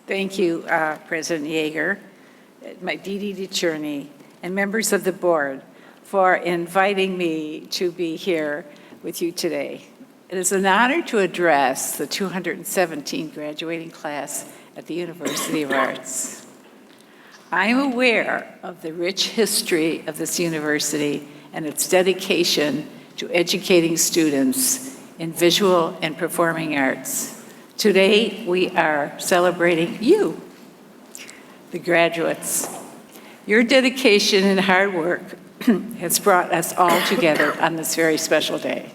Thank you, President Yeager, my Dee Dee Cherney, and members of the board for inviting me to be here with you today. It is an honor to address the 217 graduating class at the University of Arts. I am aware of the rich history of this university and its dedication to educating students in visual and performing arts. Today, we are celebrating you, the graduates. Your dedication and hard work has brought us all together on this very special day.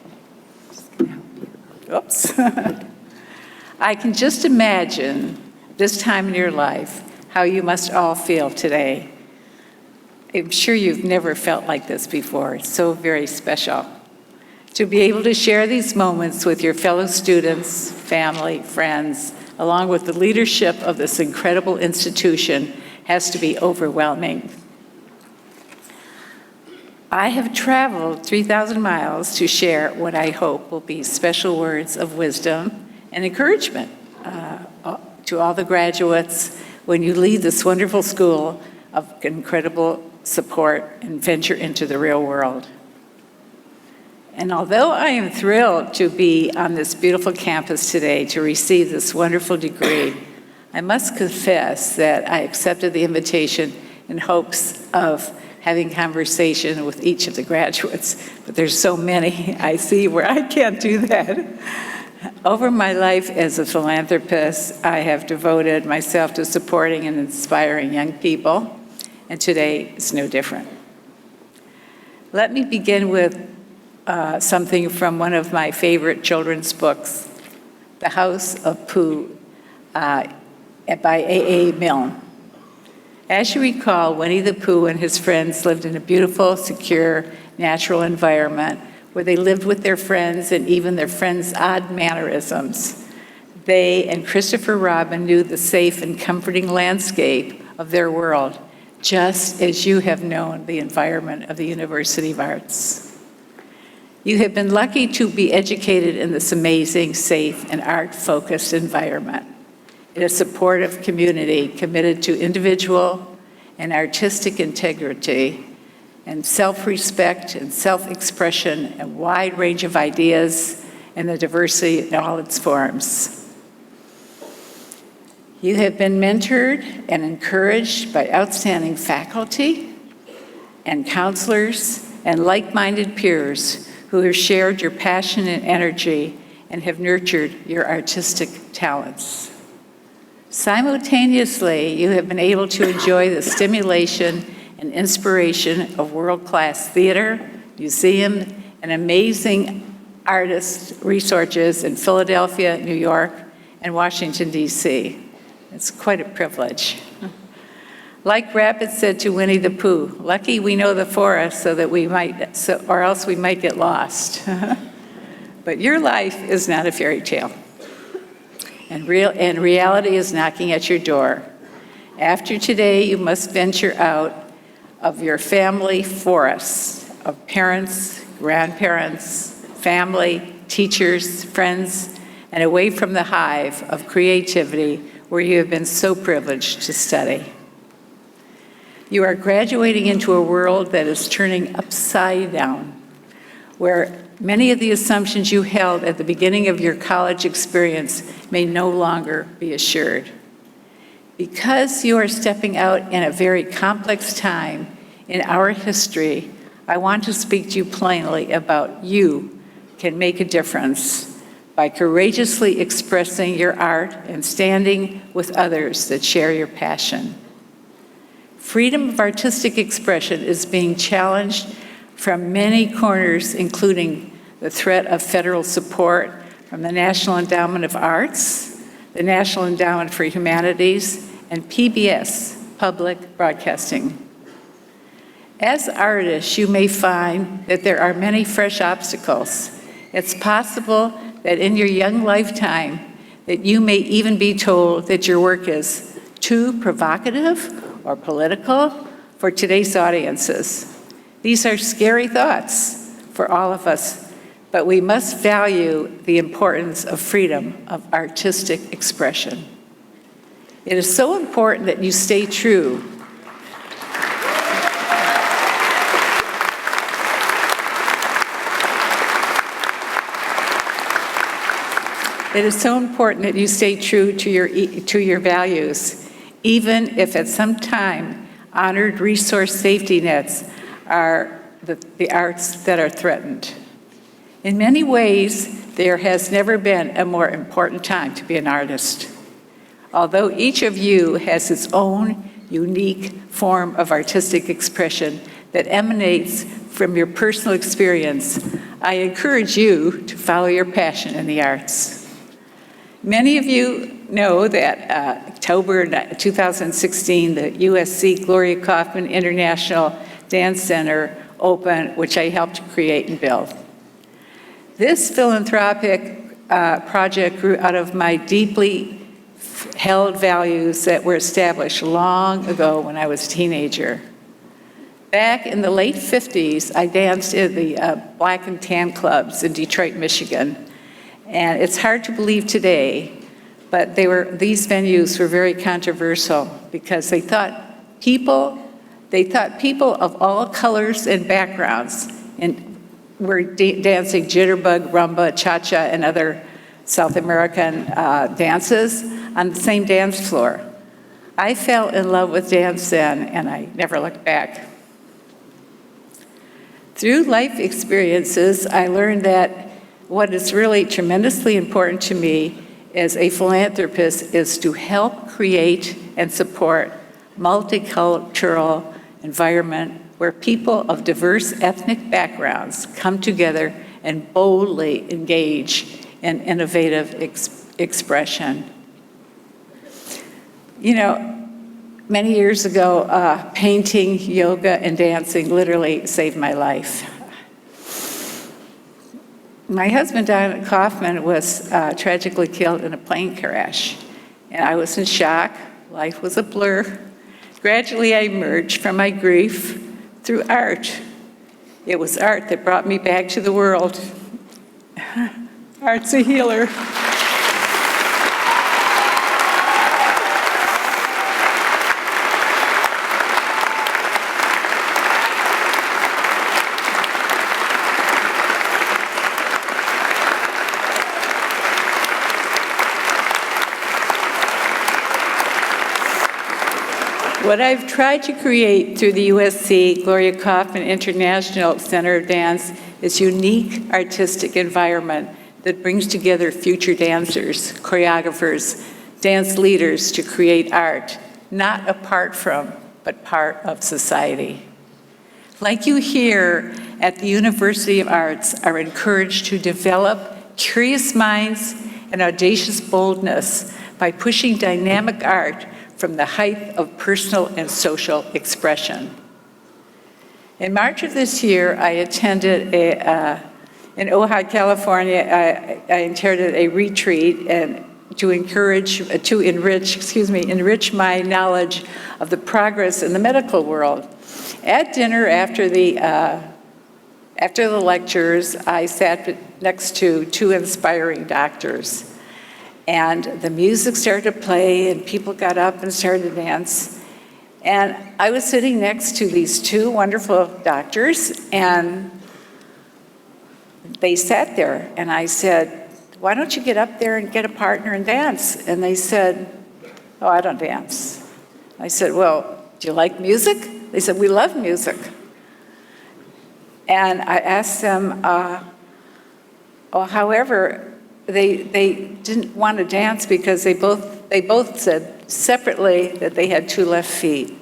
Oops. I can just imagine this time in your life, how you must all feel today. I'm sure you've never felt like this before. It's so very special. To be able to share these moments with your fellow students, family, friends, along with the leadership of this incredible institution has to be overwhelming. I have traveled 3,000 miles to share what I hope will be special words of wisdom and encouragement to all the graduates when you leave this wonderful school of incredible support and venture into the real world. And although I am thrilled to be on this beautiful campus today to receive this wonderful degree, I must confess that I accepted the invitation in hopes of having conversation with each of the graduates, but there's so many I see where I can't do that. Over my life as a philanthropist, I have devoted myself to supporting and inspiring young people, and today is no different. Let me begin with something from one of my favorite children's books, The House of Pooh by A.A. Milne. As you recall, Winnie the Pooh and his friends lived in a beautiful, secure, natural environment where they lived with their friends and even their friends' odd mannerisms. They and Christopher Robin knew the safe and comforting landscape of their world, just as you have known the environment of the University of Arts. You have been lucky to be educated in this amazing, safe, and art-focused environment, in a supportive community committed to individual and artistic integrity and self-respect and self-expression, a wide range of ideas, and the diversity in all its forms. You have been mentored and encouraged by outstanding faculty and counselors and like-minded peers who have shared your passion and energy and have nurtured your artistic talents. Simultaneously, you have been able to enjoy the stimulation and inspiration of world-class theater, museum, and amazing artist resources in Philadelphia, New York, and Washington, D.C. It's quite a privilege. Like Rabbit said to Winnie the Pooh, lucky we know the forest or else we might get lost. But your life is not a fairy tale. And reality is knocking at your door. After today, you must venture out of your family forest of parents, grandparents, family, teachers, friends, and away from the hive of creativity where you have been so privileged to study. You are graduating into a world that is turning upside down, where many of the assumptions you held at the beginning of your college experience may no longer be assured. Because you are stepping out in a very complex time in our history, I want to speak to you plainly about you can make a difference by courageously expressing your art and standing with others that share your passion. Freedom of artistic expression is being challenged from many corners, including the threat of federal support from the National Endowment of Arts, the National Endowment for Humanities, and PBS, Public Broadcasting. As artists, you may find that there are many fresh obstacles. It's possible that in your young lifetime that you may even be told that your work is too provocative or political for today's audiences. These are scary thoughts for all of us, but we must value the importance of freedom of artistic expression. It is so important that you stay true. It is so important that you stay true to your values, even if at some time honored resource safety nets are the arts that are threatened. In many ways, there has never been a more important time to be an artist. Although each of you has its own unique form of artistic expression that emanates from your personal experience, I encourage you to follow your passion in the arts. Many of you know that October 2016, the USC Glorya Kaufman International Dance Center opened, which I helped create and build. This philanthropic project grew out of my deeply held values that were established long ago when I was a teenager. Back in the late 50s, I danced in the Black and Tan clubs in Detroit, Michigan. And it's hard to believe today, but these venues were very controversial because they thought people of all colors and backgrounds were dancing jitterbug, rumba, cha-cha, and other South American dances on the same dance floor. I fell in love with dance then, and I never looked back. Through life experiences, I learned that what is really tremendously important to me as a philanthropist is to help create and support multicultural environment where people of diverse ethnic backgrounds come together and boldly engage in innovative expression. You know, many years ago, painting, yoga, and dancing literally saved my life. My husband, Glorya Kaufman, was tragically killed in a plane crash, and I was in shock. Life was a blur. Gradually, I emerged from my grief through art. It was art that brought me back to the world. Art's a healer. What I've tried to create through the USC Glorya Kaufman International Center of Dance is a unique artistic environment that brings together future dancers, choreographers, dance leaders to create art, not apart from, but part of society. Like you here at the University of Arts are encouraged to develop curious minds and audacious boldness by pushing dynamic art from the height of personal and social expression. In March of this year, I attended in Ojai, California, I attended a retreat and to enrich my knowledge of the progress in the medical world. At dinner after the lectures, I sat next to two inspiring doctors. And the music started to play, and people got up and started to dance. And I was sitting next to these two wonderful doctors, and they sat there. And I said, "Why don't you get up there and get a partner and dance?" And they said, "Oh, I don't dance." I said, "Well, do you like music?" They said, "We love music." And I asked them, however, they didn't want to dance because they both said separately that they had two left feet.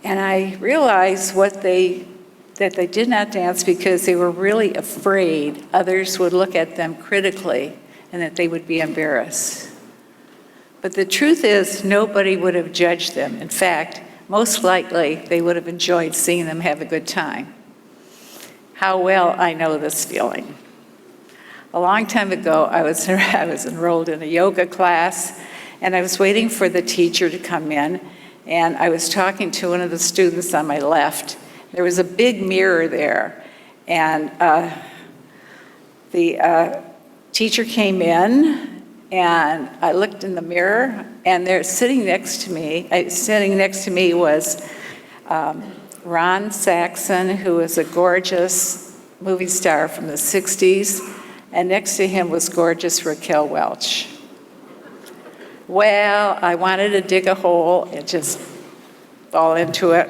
And I realized that they did not dance because they were really afraid others would look at them critically and that they would be embarrassed. But the truth is, nobody would have judged them. In fact, most likely they would have enjoyed seeing them have a good time. How well I know this feeling. A long time ago, I was enrolled in a yoga class, and I was waiting for the teacher to come in, and I was talking to one of the students on my left. There was a big mirror there, and the teacher came in, and I looked in the mirror, And they're sitting next to me. Sitting next to me was Ron Saxon, who was a gorgeous movie star from the 60s, and next to him was gorgeous Raquel Welch. Well, I wanted to dig a hole and just fall into it.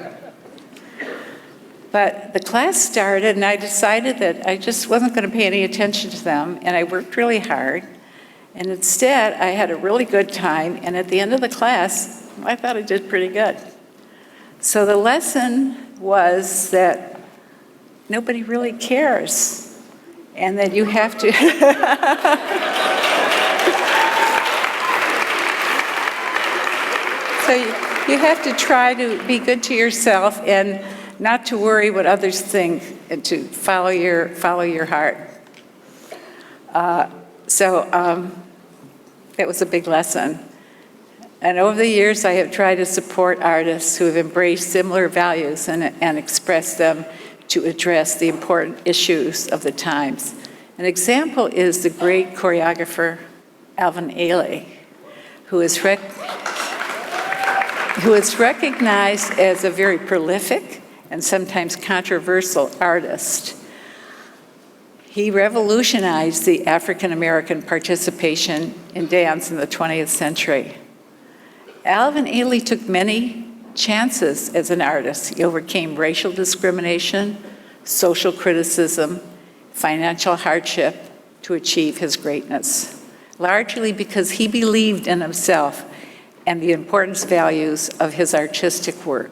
But the class started, and I decided that I just wasn't going to pay any attention to them, and I worked really hard. And instead, I had a really good time, and at the end of the class, I thought I did pretty good. So the lesson was that nobody really cares, and that you have to so you have to try to be good to yourself and not to worry what others think, and to follow your heart. That was a big lesson. And over the years, I have tried to support artists who have embraced similar values and expressed them to address the important issues of the times. An example is the great choreographer Alvin Ailey, who is recognized as a very prolific and sometimes controversial artist. He revolutionized the African-American participation in dance in the 20th century. Alvin Ailey took many chances as an artist. He overcame racial discrimination, social criticism, financial hardship to achieve his greatness, largely because he believed in himself and the importance values of his artistic work.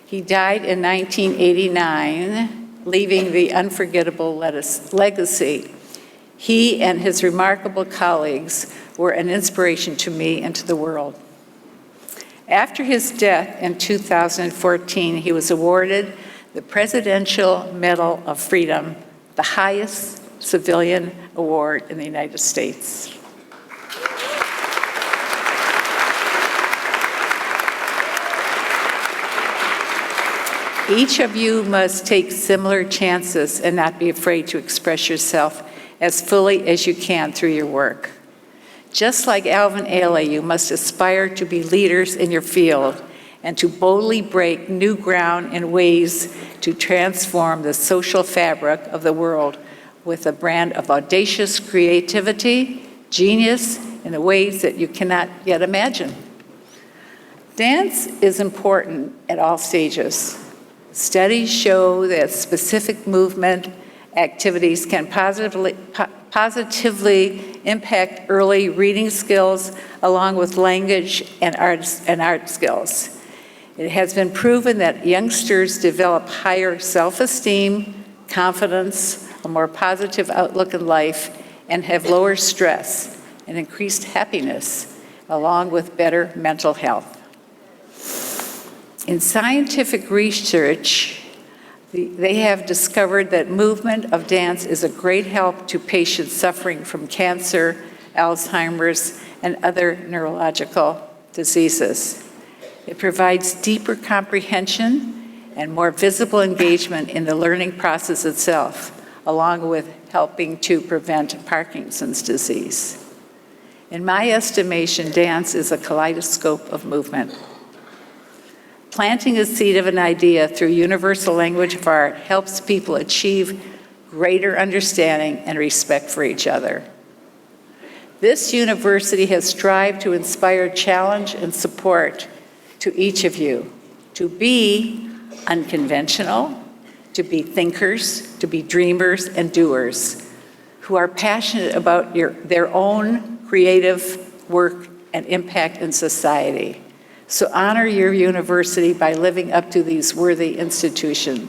He died in 1989, leaving the unforgettable legacy. He and his remarkable colleagues were an inspiration to me and to the world. After his death in 2014, he was awarded the Presidential Medal of Freedom, the highest civilian award in the United States. Each of you must take similar chances and not be afraid to express yourself as fully as you can through your work. Just like Alvin Ailey, you must aspire to be leaders in your field and to boldly break new ground in ways to transform the social fabric of the world with a brand of audacious creativity, genius, in the ways that you cannot yet imagine. Dance is important at all stages. Studies show that specific movement activities can positively impact early reading skills along with language and art skills. It has been proven that youngsters develop higher self-esteem, confidence, a more positive outlook in life, and have lower stress and increased happiness, along with better mental health. In scientific research, they have discovered that movement of dance is a great help to patients suffering from cancer, Alzheimer's, and other neurological diseases. It provides deeper comprehension and more visible engagement in the learning process itself, along with helping to prevent Parkinson's disease. In my estimation, dance is a kaleidoscope of movement. Planting a seed of an idea through universal language of art helps people achieve greater understanding and respect for each other. This university has strived to inspire challenge and support to each of you to be unconventional, to be thinkers, to be dreamers and doers who are passionate about their own creative work and impact in society. So honor your university by living up to these worthy institutional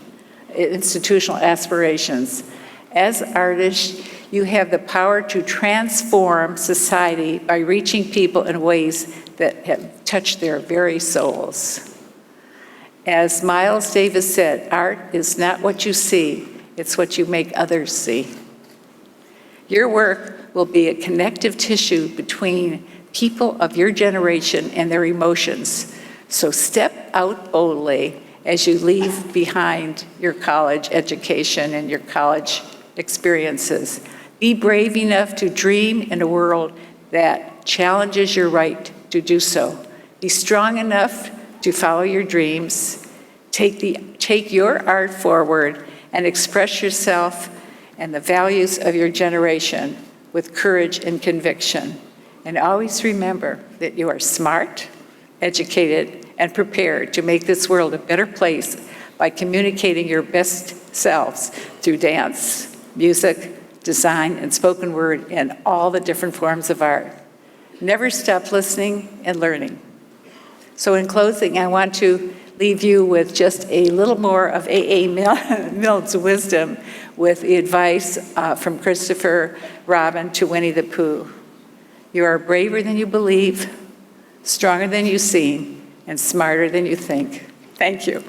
aspirations. As artists, you have the power to transform society by reaching people in ways that have touched their very souls. As Miles Davis said, art is not what you see, it's what you make others see. Your work will be a connective tissue between people of your generation and their emotions. So step out boldly as you leave behind your college education and your college experiences. Be brave enough to dream in a world that challenges your right to do so. Be strong enough to follow your dreams. Take your art forward and express yourself and the values of your generation with courage and conviction. And always remember that you are smart, educated, and prepared to make this world a better place by communicating your best selves through dance, music, design, and spoken word, and all the different forms of art. Never stop listening and learning. So in closing, I want to leave you with just a little more of A.A. Milne's wisdom with the advice from Christopher Robin to Winnie the Pooh. You are braver than you believe, stronger than you seem, and smarter than you think. Thank you.